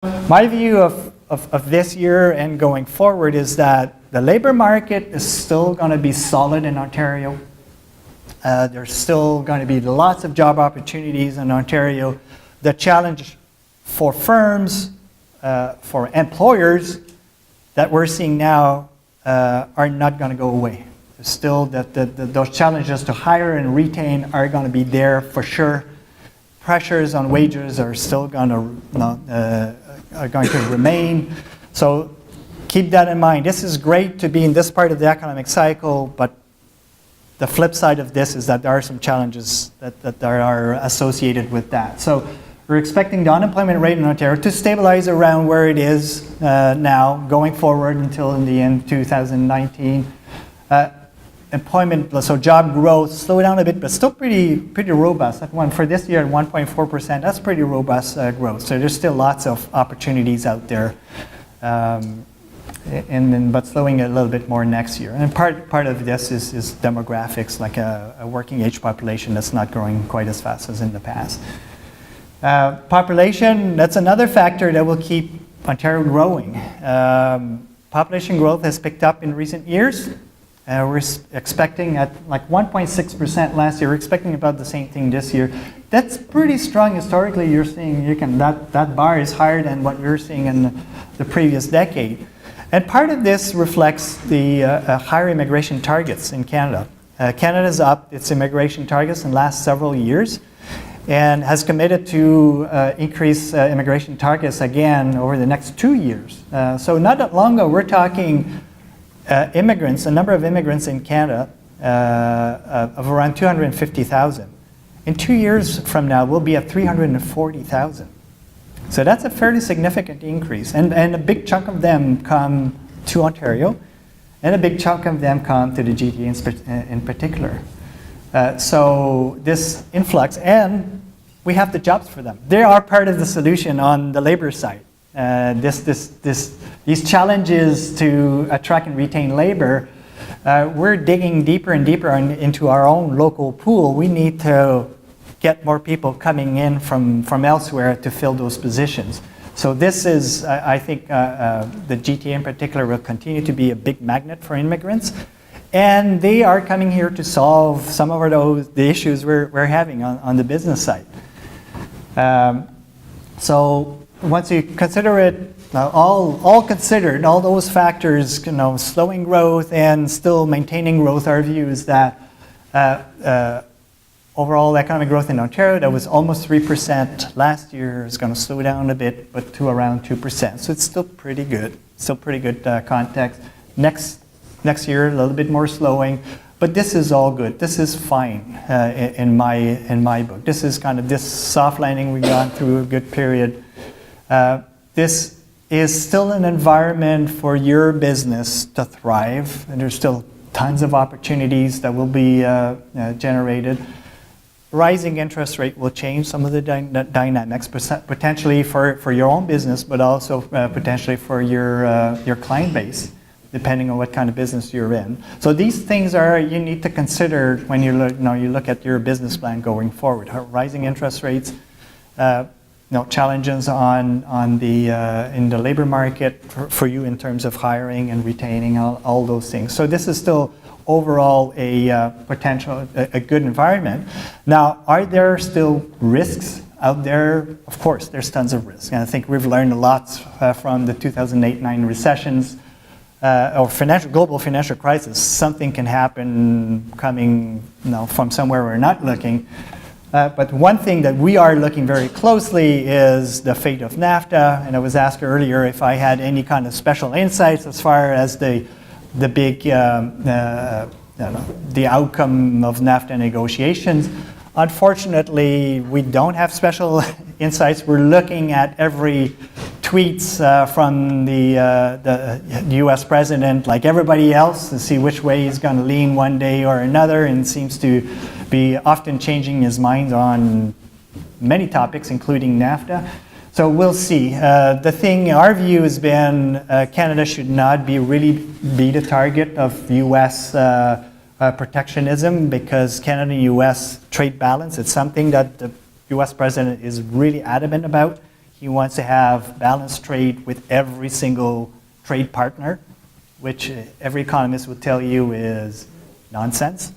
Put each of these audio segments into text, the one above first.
My view of this year and going forward is that the labor market is still going to be solid in Ontario. There's still going to be lots of job opportunities in Ontario. The challenge for firms, for employers that we're seeing now are not going to go away. Still, those challenges to hire and retain are going to be there for sure. Pressures on wages are still going to remain. So keep that in mind. This is great to be in this part of the economic cycle, but the flip side of this is that there are some challenges that are associated with that. So we're expecting the unemployment rate in Ontario to stabilize around where it is now, going forward until in the end 2019. Employment, so job growth, slow down a bit, but still pretty robust. That one for this year at 1.4%, that's pretty robust growth. So there's still lots of opportunities out there, but slowing a little bit more next year. And part of this is demographics, like a working age population that's not growing quite as fast as in the past. Population, that's another factor that will keep Ontario growing. Population growth has picked up in recent years. We're expecting at like 1.6% last year. We're expecting about the same thing this year. That's pretty strong historically. You're seeing that bar is higher than what you're seeing in the previous decade. And part of this reflects the higher immigration targets in Canada. Canada's upped its immigration targets in the last several years and has committed to increase immigration targets again over the next 2 years. So not that long ago, we're talking immigrants, a number of immigrants in Canada of around 250,000. In 2 years from now, we'll be at 340,000. So that's a fairly significant increase. And a big chunk of them come to Ontario, and a big chunk of them come to the GTA in particular. So this influx, and we have the jobs for them. They are part of the solution on the labor side. These challenges to attract and retain labor, we're digging deeper and deeper into our own local pool. We need to get more people coming in from elsewhere to fill those positions. So this is, I think, the GTA in particular will continue to be a big magnet for immigrants. And they are coming here to solve some of the issues we're having on the business side. So once you consider it, all considered, all those factors, slowing growth and still maintaining growth, our view is that overall economic growth in Ontario that was almost 3% last year is going to slow down a bit, but to around 2%. So it's still pretty good. Context. Next year, a little bit more slowing, but this is all good. This is fine in my book. This is kind of this soft landing. We've gone through a good period. This is still an environment for your business to thrive, and there's still tons of opportunities that will be generated. Rising interest rate will change some of the dynamics, potentially for your own business, but also potentially for your client base, depending on what kind of business you're in. So these things you need to consider when you look at your business plan going forward. Rising interest rates, challenges in the labor market for you in terms of hiring and retaining, all those things. So this is still overall a good environment. Now, are there still risks out there? Of course, there's tons of risks. And I think we've learned a lot from the 2008-9 recessions or global financial crisis. Something can happen coming from somewhere we're not looking. But one thing that we are looking very closely is the fate of NAFTA. And I was asked earlier if I had any kind of special insights as far as the outcome of NAFTA negotiations. Unfortunately, we don't have special insights. We're looking at every tweets from the U.S. president, like everybody else, to see which way he's going to lean one day or another, and seems to be often changing his mind on many topics, including NAFTA. So we'll see. Our view has been Canada should not really be the target of U.S. Protectionism, because Canada and U.S. trade balance, it's something that the U.S. president is really adamant about. He wants to have balanced trade with every single trade partner, which every economist would tell you is nonsense.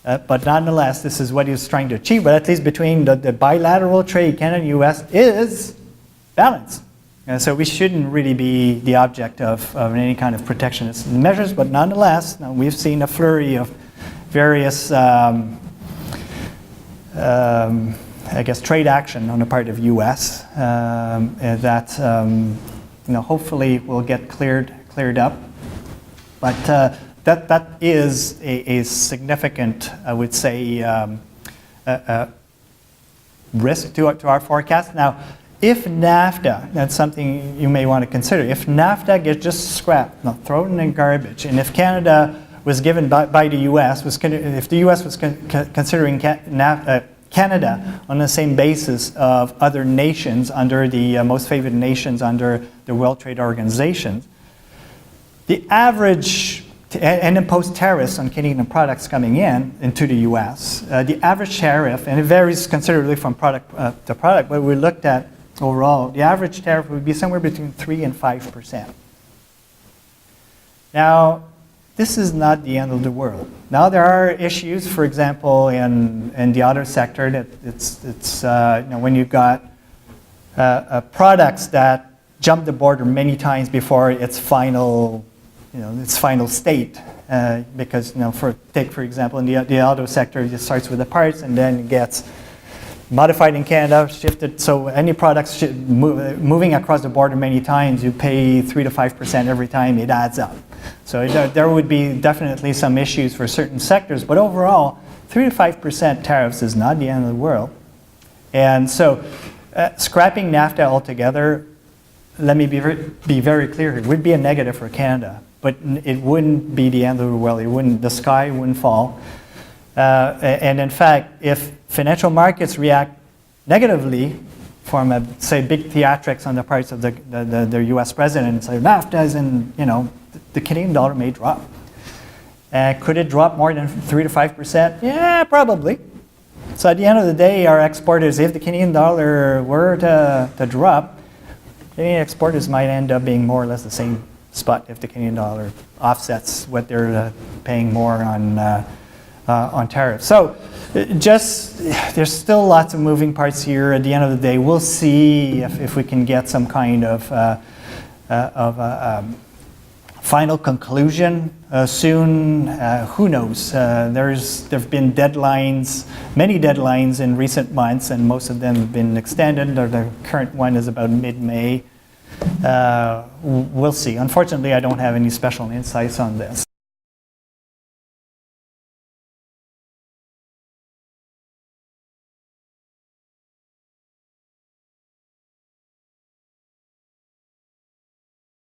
But nonetheless, this is what he's trying to achieve. But at least between the bilateral trade, Canada and U.S. is balance. And so we shouldn't really be the object of any kind of protectionist measures. But nonetheless, we've seen a flurry of various, I guess, trade action on the part of U.S. That hopefully will get cleared up. But that is a significant, I would say, risk to our forecast. Now, if NAFTA, that's something you may want to consider, if NAFTA gets just scrapped, thrown in the garbage, and if Canada was given by the U.S., if the U.S. was considering Canada on the same basis of other nations under the most favored nations under the World Trade Organization, the average, and impose tariffs on Canadian products coming into the U.S., the average tariff, and it varies considerably from product to product, but we looked at overall, the average tariff would be somewhere between 3% and 5%. Now, this is not the end of the world. Now, there are issues, for example, in the auto sector, that it's when you've got products that jump the border many times before its final state, because for example, in the auto sector, it starts with the parts and then it gets modified in Canada, shifted. So any products moving across the border many times, you pay 3 to 5% every time. It adds up. So there would be definitely some issues for certain sectors, but overall, 3 to 5% tariffs is not the end of the world. And so, scrapping NAFTA altogether, let me be very clear, it would be a negative for Canada, but it wouldn't be the end of the world. The sky wouldn't fall. And in fact, if financial markets react negatively from say big theatrics on the parts of the U.S. president, say NAFTA is the Canadian dollar may drop. Could it drop more than 3 to 5%? Yeah, probably. So at the end of the day, our exporters, if the Canadian dollar were to drop, Canadian exporters might end up being more or less the same spot if the Canadian dollar offsets what they're paying more on tariffs. So there's still lots of moving parts here. At the end of the day, we'll see if we can get some kind of final conclusion soon. Who knows? There've been deadlines, many deadlines in recent months, and most of them have been extended. The current one is about mid-May. We'll see. Unfortunately, I don't have any special insights on this.